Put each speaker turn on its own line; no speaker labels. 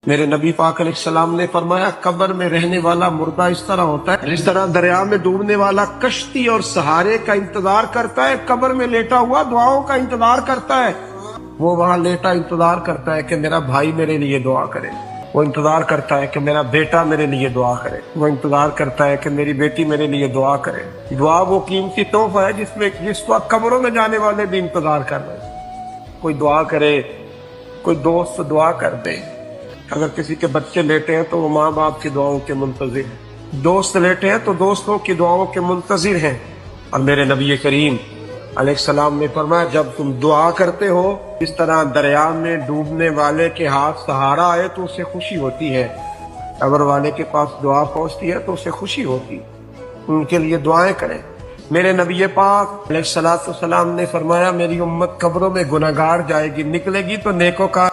میرے نبی پاک علیہ السلام نے فرمایا قبر میں رہنے والا مردہ اس طرح ہوتا ہے جس طرح دریا میں ڈوبنے والا کشتی اور سہارے کا انتظار کرتا ہے، قبر میں لیٹا ہوا دعاؤں کا انتظار کرتا ہے۔ وہ وہاں لیٹا انتظار کرتا ہے کہ میرا بھائی میرے لیے دعا کرے، وہ انتظار کرتا ہے کہ میرا بیٹا میرے لیے دعا کرے، وہ انتظار کرتا ہے کہ میری بیٹی میرے لیے دعا کرے۔ دعا وہ قیمتی تحفہ ہے جس وقت قبروں میں جانے والے بھی انتظار کر رہے ہیں۔ کوئی دعا کرے، کوئی دوست دعا کر دے۔ اگر کسی کے بچے لیٹے ہیں تو وہ ماں باپ کی دعاؤں کے منتظر ہیں، دوست لیٹے ہیں تو دوستوں کی دعاؤں کے منتظر ہیں۔ اور میرے نبی کریم علیہ السلام نے فرمایا جب تم دعا کرتے ہو اس طرح دریا میں ڈوبنے والے کے ہاتھ سہارا آئے تو اسے خوشی ہوتی ہے، قبر والے کے پاس دعا پہنچتی ہے تو اسے خوشی ہوتی، ان کے لیے دعائیں کریں۔ میرے نبی پاک علیہ السلام نے فرمایا میری امت قبروں میں گناہگار جائے گی، نکلے گی تو نیکوکار